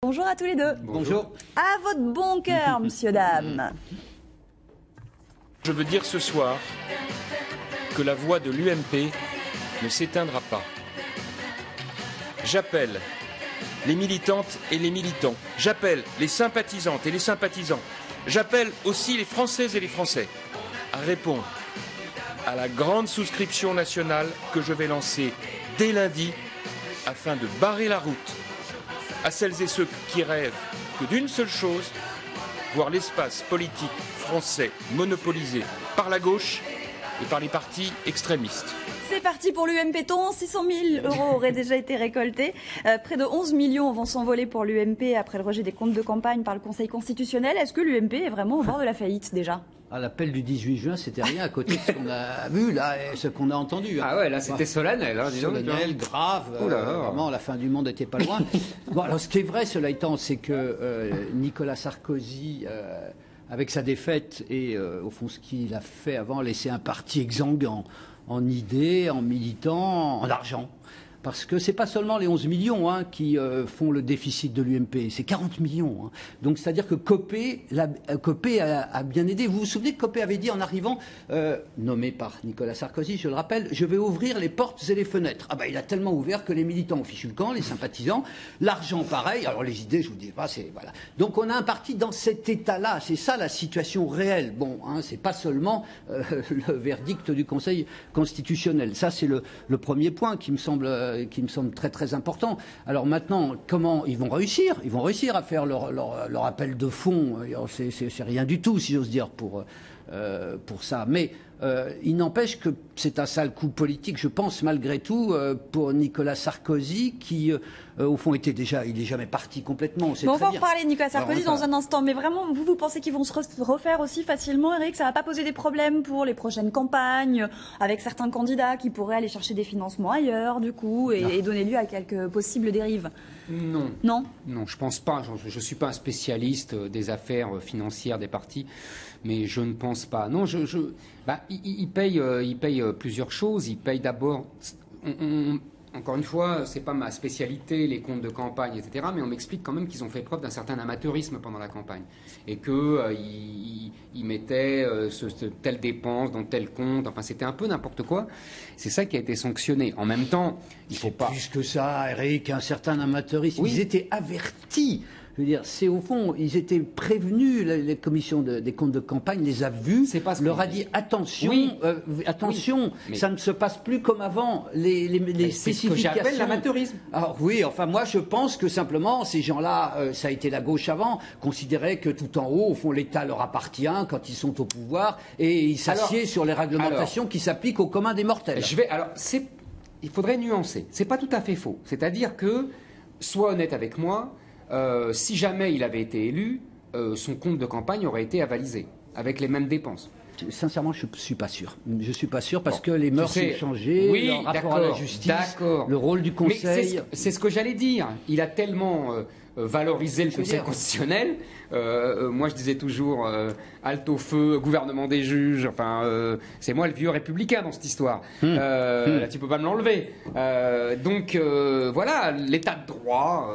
Bonjour à tous les deux. Bonjour. À votre bon cœur, monsieur, dame. Je veux dire ce soir que la voix de l'UMP ne s'éteindra pas. J'appelle les militantes et les militants. J'appelle les sympathisantes et les sympathisants. J'appelle aussi les Françaises et les Français à répondre à la grande souscription nationale que je vais lancer dès lundi afin de barrer la route à celles et ceux qui rêvent que d'une seule chose, voir l'espace politique français monopolisé par la gauche et par les partis extrémistes. C'est parti pour l'UMP-ton. 600 000 € auraient déjà été récoltés. Près de 11 millions vont s'envoler pour l'UMP après le rejet des comptes de campagne par le Conseil constitutionnel. Est-ce que l'UMP est vraiment au bord de la faïtte déjà ? À l'appel du 18 juin, c'était rien à côté de ce qu'on a vu là et ce qu'on a entendu. Ah ouais, là c'était solennel. Hein, solennel, grave. Vraiment, la fin du monde n'était pas loin. Bon, alors ce qui est vrai, cela étant, c'est que Nicolas Sarkozy, avec sa défaite et au fond ce qu'il a fait avant, a laissé un parti exsangue en idées, en militants, en argent. Parce que c'est pas seulement les 11 millions qui font le déficit de l'UMP, c'est 40 millions. Donc c'est-à-dire que Copé a bien aidé. Vous vous souvenez que Copé avait dit en arrivant, nommé par Nicolas Sarkozy, je le rappelle, je vais ouvrir les portes et les fenêtres. Ah ben il a tellement ouvert que les militants ont fichu le camp, les sympathisants, l'argent pareil. Alors les idées, je vous dis pas, c'est voilà. Donc on a un parti dans cet état-là. C'est ça la situation réelle. Bon, c'est pas seulement le verdict du Conseil constitutionnel. Ça c'est le premier point qui me semble très très important. Alors maintenant, comment ils vont réussir ? Ils vont réussir à faire leur appel de fonds. C'est rien du tout, si j'ose dire, pour ça. Mais il n'empêche que c'est un sale coup politique, je pense, malgré tout, pour Nicolas Sarkozy, qui, au fond, il n'est jamais parti complètement. On va en reparler de Nicolas Sarkozy dans un instant. Mais vraiment, vous pensez qu'ils vont se refaire aussi facilement, Eric ? Ça ne va pas poser des problèmes pour les prochaines campagnes, avec certains candidats qui pourraient aller chercher des financements ailleurs, du coup, et donner lieu à quelques possibles dérives ? Non. Non ? Non, je pense pas. Je ne suis pas un spécialiste des affaires financières des partis, mais je ne pense pas. Non, il paye plusieurs choses. Il paye d'abord. Encore une fois, c'est pas ma spécialité, les comptes de campagne, etc. Mais on m'explique quand même qu'ils ont fait preuve d'un certain amateurisme pendant la campagne et qu'ils mettaient telle dépense dans tel compte. Enfin, c'était un peu n'importe quoi. C'est ça qui a été sanctionné. En même temps, il faut pas. Plus que ça, Eric, un certain amateurisme. Oui. Ils étaient avertis. Je veux dire, c'est au fond, ils étaient prévenus, les commissions des comptes de campagne les a vus, leur a dit attention, ça ne se passe plus comme avant, les spécifications. C'est ce que j'appelle l'amateurisme. Alors oui, enfin moi je pense que simplement ces gens-là, ça a été la gauche avant, considéraient que tout en haut, au fond, l'État leur appartient quand ils sont au pouvoir et ils s'assiedent sur les réglementations qui s'appliquent au commun des mortels. Il faudrait nuancer. C'est pas tout à fait faux. C'est-à-dire que, sois honnête avec moi. Si jamais il avait été élu, son compte de campagne aurait été avalisé, avec les mêmes dépenses. Sincèrement, je ne suis pas sûr. Je ne suis pas sûr parce que les mœurs ont changé, le rapport à la justice, le rôle du Conseil. Mais c'est ce que j'allais dire. Il a tellement valoriser le Conseil constitutionnel. Moi, je disais toujours halte au feu, gouvernement des juges. Enfin, c'est moi le vieux républicain dans cette histoire. Là, tu peux pas me l'enlever. Donc, voilà, l'état de droit.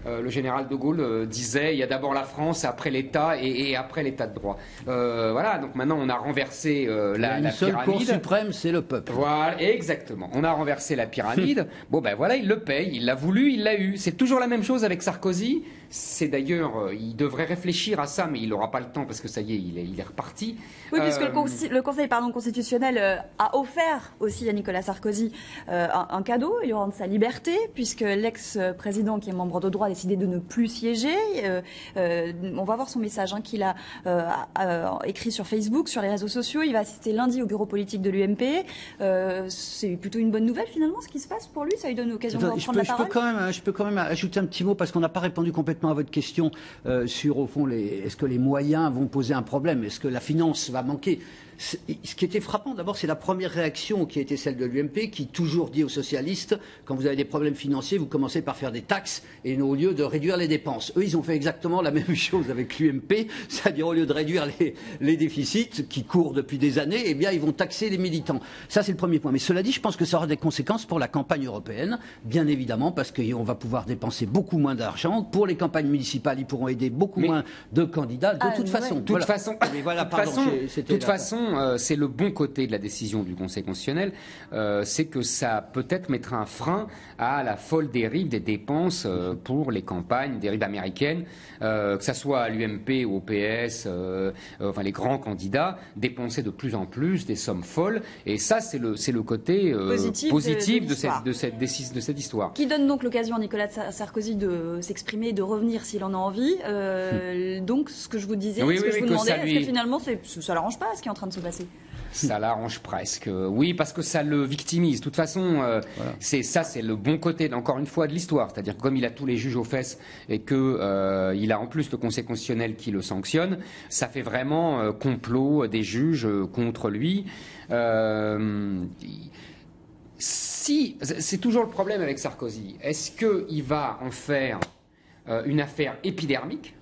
Le général de Gaulle disait il y a d'abord la France, après l'État et après l'état de droit. Voilà, donc maintenant, on a renversé la pyramide. La seule cour suprême, c'est le peuple. Voilà, exactement. On a renversé la pyramide. Bon, ben voilà, il le paye. Il l'a voulu, il l'a eu. C'est toujours la même chose avec Sarkozy. C'est d'ailleurs, il devrait réfléchir à ça, mais il n'aura pas le temps parce que ça y est, il est reparti. Oui, puisque le Conseil constitutionnel a offert aussi à Nicolas Sarkozy un cadeau, lui rendre sa liberté, puisque l'ex-président qui est membre de droit a décidé de ne plus siéger. On va voir son message qu'il a écrit sur Facebook, sur les réseaux sociaux. Il va assister lundi au bureau politique de l'UMP. C'est plutôt une bonne nouvelle finalement ce qui se passe pour lui. Ça lui donne l'occasion de reprendre la parole. Je peux quand même ajouter un petit mot parce qu'on n'a pas répondu complètement à votre question sur, au fond, est-ce que les moyens vont poser un problème ? Est-ce que la finance va manquer ? Ce qui était frappant, d'abord, c'est la première réaction qui a été celle de l'UMP, qui toujours dit aux socialistes, quand vous avez des problèmes financiers, vous commencez par faire des taxes, et au lieu de réduire les dépenses. Eux, ils ont fait exactement la même chose avec l'UMP, c'est-à-dire au lieu de réduire les déficits, qui courent depuis des années, eh bien, ils vont taxer les militants. Ça, c'est le premier point. Mais cela dit, je pense que ça aura des conséquences pour la campagne européenne, bien évidemment, parce qu'on va pouvoir dépenser beaucoup moins d'argent. Pour les campagnes municipales, ils pourront aider beaucoup moins de candidats. De toute façon, c'est le bon côté de la décision du Conseil constitutionnel, c'est que ça peut-être mettra un frein à la folle dérive des dépenses pour les campagnes, dérive américaines, que ce soit à l'UMP ou au PS, enfin les grands candidats, dépenser de plus en plus des sommes folles. Et ça, c'est le côté positif de cette histoire. Qui donne donc l'occasion à Nicolas Sarkozy de s'exprimer, de revenir s'il en a envie. Donc, ce que je vous disais, ce que je vous demandais, est-ce que finalement, ça l'arrange pas ce qui est en train de se passer? Ça l'arrange presque. Oui, parce que ça le victimise. De toute façon, c'est le bon côté, encore une fois, de l'histoire. C'est-à-dire que comme il a tous les juges aux fesses et que il a en plus le Conseil constitutionnel qui le sanctionne, ça fait vraiment complot des juges contre lui. C'est toujours le problème avec Sarkozy. Est-ce qu'il va en faire une affaire épidermique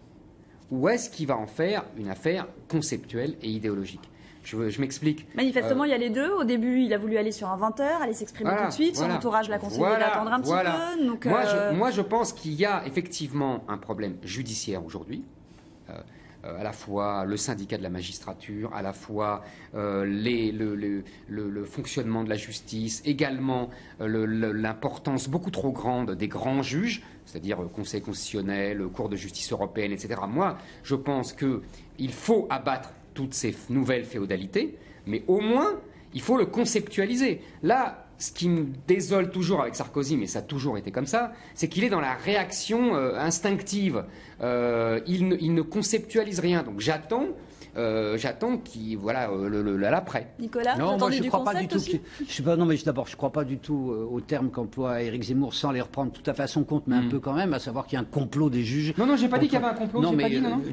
ou est-ce qu'il va en faire une affaire conceptuelle et idéologique? Je m'explique. Manifestement, il y a les deux. Au début, il a voulu aller sur un 20h, aller s'exprimer tout de suite. Son entourage l'a conseillé d'attendre un petit peu. Donc, moi, je pense qu'il y a effectivement un problème judiciaire aujourd'hui. À la fois le syndicat de la magistrature, à la fois le fonctionnement de la justice, également l'importance beaucoup trop grande des grands juges, c'est-à-dire Conseil constitutionnel, Cour de justice européenne, etc. Moi, je pense qu'il faut abattre toutes ces nouvelles féodalités, mais au moins, il faut le conceptualiser. Là, ce qui me désole toujours avec Sarkozy, mais ça a toujours été comme ça, c'est qu'il est dans la réaction instinctive. Il ne conceptualise rien. Donc j'attends qu'il l'après. Nicolas, non, vous moi, attendez je du crois pas du tout. aussi D'abord, je crois pas du tout au terme qu'emploie Éric Zemmour, sans les reprendre tout à fait à son compte, mais un peu quand même, à savoir qu'il y a un complot des juges. Non, j'ai pas dit qu'il y avait un complot.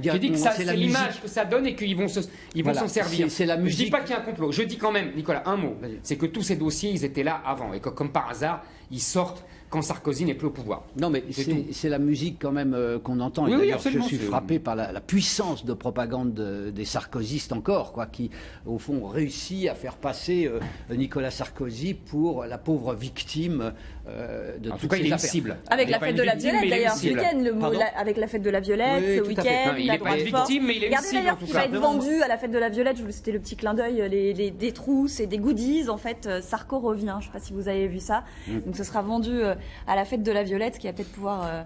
J'ai dit que c'est l'image que ça donne et qu'ils vont s'en servir. C'est la musique. Je dis pas qu'il y a un complot. Je dis quand même, Nicolas, un mot. C'est que tous ces dossiers, ils étaient là avant et que, comme par hasard, ils sortent quand Sarkozy n'est plus au pouvoir. Non, mais c'est la musique quand même qu'on entend. Et d'ailleurs, je suis frappé par la puissance de propagande des sarkozystes encore, qui, au fond, ont réussi à faire passer Nicolas Sarkozy pour la pauvre victime de toutes ces affaires. Il est une cible. Avec la fête de la Violette, d'ailleurs, ce week-end. Avec la fête de la Violette, ce week-end. Il n'est pas une victime, mais il est une cible, en tout cas. Regardez d'ailleurs qui va être vendu à la fête de la Violette. C'était le petit clin d'œil, des trousses et des goodies. En fait, Sarko revient. Je ne sais pas si vous avez vu ça. Donc, ce sera vendu à la fête de la Violette, qui va peut-être pouvoir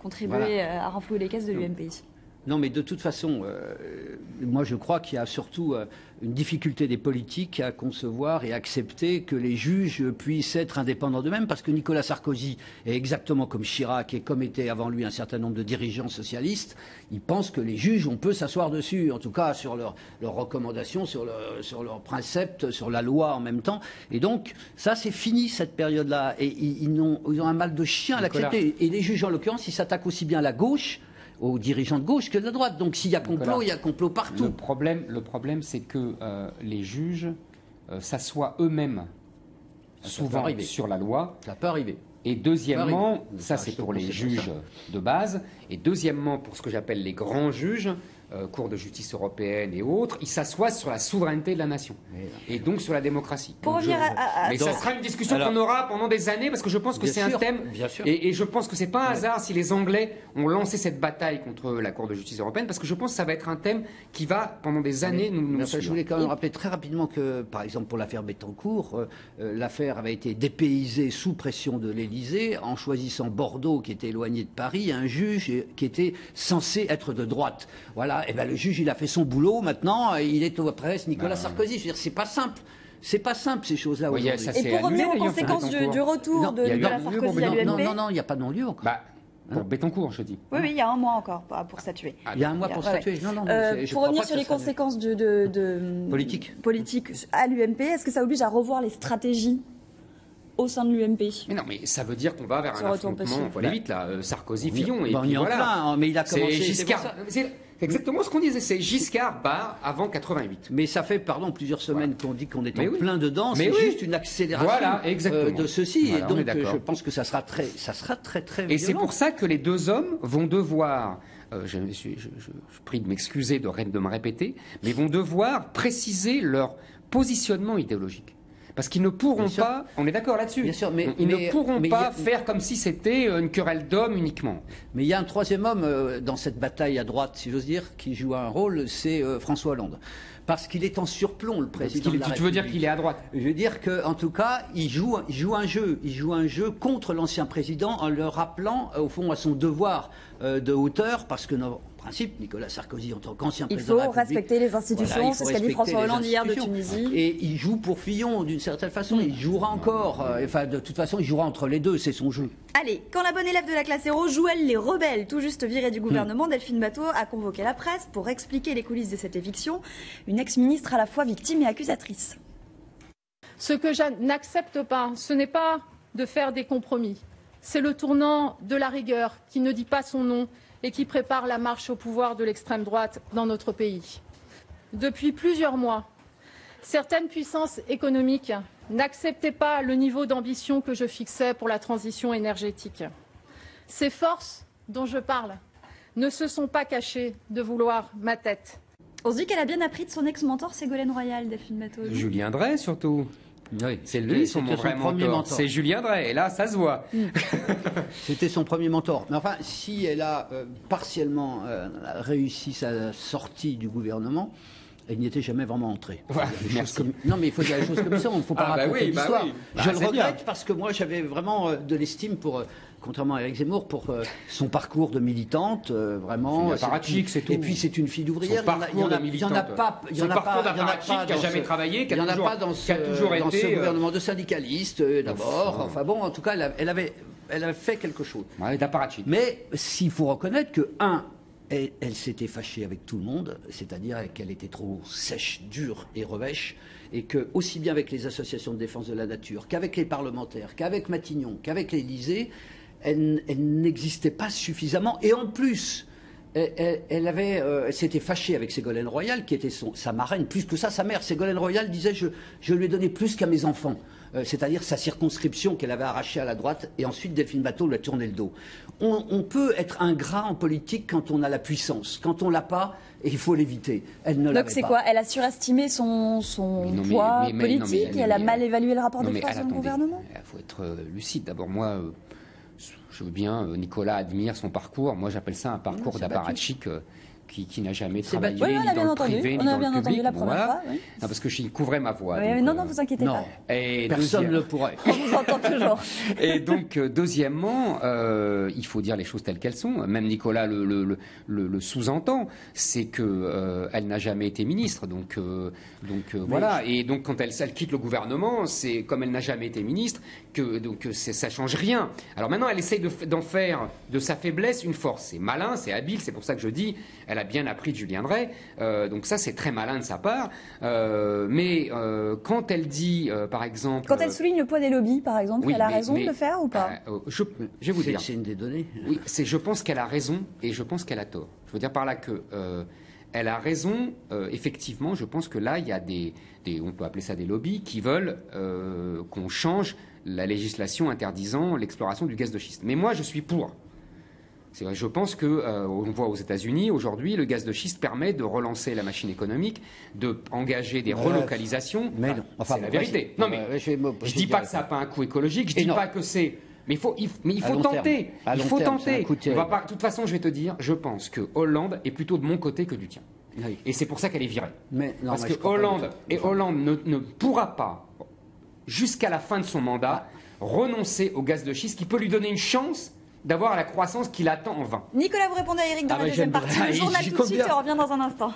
contribuer à renflouer les caisses de l'UMP. Non, mais de toute façon, moi je crois qu'il y a surtout une difficulté des politiques à concevoir et accepter que les juges puissent être indépendants d'eux-mêmes, parce que Nicolas Sarkozy est exactement comme Chirac et comme étaient avant lui un certain nombre de dirigeants socialistes. Ils pensent que les juges, on peut s'asseoir dessus, en tout cas sur leurs recommandations, sur leurs préceptes, sur la loi en même temps. Et donc, ça c'est fini cette période-là. Et ils ont un mal de chien à l'accepter. Et les juges, en l'occurrence, ils s'attaquent aussi bien à la gauche, aux dirigeants de gauche que de la droite. Donc s'il y a complot, il y a complot partout. Le problème, c'est que les juges s'assoient eux-mêmes souvent sur la loi. Ça peut arriver. Et deuxièmement, ça c'est pour les juges de base, et deuxièmement pour ce que j'appelle les grands juges, Cour de justice européenne et autres, ils s'assoient sur la souveraineté de la nation et donc sur la démocratie. Mais ça sera une discussion qu'on aura pendant des années, parce que je pense que c'est un thème, et je pense que c'est pas un hasard si les Anglais ont lancé cette bataille contre la Cour de justice européenne, parce que je pense que ça va être un thème qui va pendant des années nous suivre. Je voulais quand même rappeler très rapidement que, par exemple pour l'affaire Bettencourt, l'affaire avait été dépaysée sous pression de l'Élysée en choisissant Bordeaux, qui était éloigné de Paris, un juge qui était censé être de droite. Voilà. Et ben le juge, il a fait son boulot. Maintenant, il est au presse Nicolas Sarkozy. Je veux dire, c'est pas simple. C'est pas simple ces choses-là. Et pour revenir aux conséquences du retour de Nicolas Sarkozy à l'UMP. Non, il n'y a pas de non-lieu encore. Pour Bettencourt, je dis. Oui, il y a un mois encore pour statuer. Il y a un mois pour statuer. Non, pour revenir sur les conséquences politiques à l'UMP, est-ce que ça oblige à revoir les stratégies au sein de l'UMP? Mais non, mais ça veut dire qu'on va vers un affrontement. Il faut aller vite là. Sarkozy, Fillon. On y est en plein, mais il a commencé. exactement ce qu'on disait. C'est Giscard barre avant 88. Mais ça fait, plusieurs semaines qu'on dit qu'on est en oui. plein dedans. C'est juste une accélération de ceci. Voilà, et donc, je pense que ça sera très violent. Et c'est pour ça que les deux hommes vont devoir, je prie de m'excuser de me répéter, mais vont devoir préciser leur positionnement idéologique. Parce qu'ils ne pourront pas, on est d'accord là-dessus, ils ne pourront pas faire comme si c'était une querelle d'hommes uniquement. Mais il y a un troisième homme dans cette bataille à droite, si j'ose dire, qui joue un rôle, c'est François Hollande. Parce qu'il est en surplomb, le président de la République. Tu veux dire qu'il est à droite? Je veux dire qu'en tout cas, il joue un jeu. Il joue un jeu contre l'ancien président en le rappelant, au fond, à son devoir de hauteur, parce que en principe, Nicolas Sarkozy, en tant qu'ancien président de la République... Il faut respecter les institutions, c'est ce qu'a dit François Hollande hier de Tunisie. Et il joue pour Fillon, d'une certaine façon. Il jouera encore. De toute façon, il jouera entre les deux, c'est son jeu. Allez, quand la bonne élève de la classe héros, Joël les rebelles, tout juste virée du gouvernement, Delphine Batho a convoqué la presse pour expliquer les coulisses de cette éviction. Une ex-ministre à la fois victime et accusatrice. Ce que je n'accepte pas, ce n'est pas de faire des compromis. C'est le tournant de la rigueur qui ne dit pas son nom et qui prépare la marche au pouvoir de l'extrême droite dans notre pays. Depuis plusieurs mois, certaines puissances économiques n'acceptaient pas le niveau d'ambition que je fixais pour la transition énergétique. Ces forces dont je parle ne se sont pas cachées de vouloir ma tête. On se dit qu'elle a bien appris de son ex-mentor Ségolène Royal, Delphine Batho. Julien Drey, surtout. Oui, c'est lui son vrai mentor. C'est Julien Drey, et là, ça se voit. C'était son premier mentor. Mais enfin, si elle a partiellement réussi sa sortie du gouvernement, elle n'y était jamais vraiment entrée. Voilà, non, mais il faut dire les choses comme ça, on ne faut pas raconter l'histoire. Je le regrette parce que moi, j'avais vraiment de l'estime pour... Contrairement à Éric Zemmour, pour son parcours de militante, vraiment. C'est tout. Et puis c'est une fille d'ouvrière. Il y en a pas. Il y en a pas qui a jamais travaillé, qui a toujours été. Dans ce gouvernement de syndicaliste d'abord. Enfin bon, en tout cas, elle avait fait quelque chose. Ouais, d'apparatchik. Mais s'il faut reconnaître que elle s'était fâchée avec tout le monde, c'est-à-dire qu'elle était trop sèche, dure et revêche, et que aussi bien avec les associations de défense de la nature, qu'avec les parlementaires, qu'avec Matignon, qu'avec l'Élysée, elle n'existait pas suffisamment. Et en plus, elle s'était fâchée avec Ségolène Royal, qui était sa marraine, plus que ça, sa mère. Ségolène Royal disait je lui ai donné plus qu'à mes enfants. C'est-à-dire sa circonscription qu'elle avait arrachée à la droite, et ensuite Delphine Batho lui a tourné le dos. On peut être ingrat en politique quand on a la puissance. Quand on l'a pas, il faut l'éviter. Elle ne l'avait pas. Donc c'est quoi? Elle a surestimé son poids politique, elle a mal évalué le rapport de force dans le gouvernement? Il faut être lucide. D'abord, moi, je veux bien, Nicolas admire son parcours. Moi, j'appelle ça un parcours d'apparatchik qui n'a jamais travaillé ni dans le privé, ni dans le public. La première fois, oui. Non, parce que je couvrais ma voix. Oui, donc, non, vous inquiétez pas. Et personne ne le pourrait. On vous entend toujours. Et donc, deuxièmement, il faut dire les choses telles qu'elles sont. Même Nicolas le sous-entend. C'est que elle n'a jamais été ministre. Donc voilà. Et donc, quand elle quitte le gouvernement, c'est comme elle n'a jamais été ministre, ça change rien. Alors maintenant, elle essaye d'en faire de sa faiblesse une force. C'est malin, c'est habile. C'est pour ça que je dis, elle a bien appris de Julien Drey. Donc ça, c'est très malin de sa part. Mais quand elle dit, par exemple... Quand elle souligne le poids des lobbies, par exemple, elle a raison de le faire ou pas? Je vais vous dire. C'est une des données. Oui, je pense qu'elle a raison et je pense qu'elle a tort. Je veux dire par là que... elle a raison, effectivement, je pense que là, il y a on peut appeler ça des lobbies, qui veulent qu'on change la législation interdisant l'exploration du gaz de schiste. Mais moi, je suis pour. C'est vrai, je pense on voit aux États-Unis, aujourd'hui, le gaz de schiste permet de relancer la machine économique, d'engager des relocalisations. Mais non. Enfin, c'est la vérité. Non, mais je ne dis pas que ça n'a pas un coût écologique, je ne dis pas que c'est... Mais il faut tenter. Il faut tenter. De toute façon, je vais te dire, je pense que Hollande est plutôt de mon côté que du tien. Oui. Et c'est pour ça qu'elle est virée. Parce que Hollande ne pourra pas, jusqu'à la fin de son mandat, renoncer au gaz de schiste qui peut lui donner une chance d'avoir la croissance qu'il attend en vain. Nicolas, vous répondez à Éric dans la deuxième partie. Le journal tout de suite, et on revient dans un instant.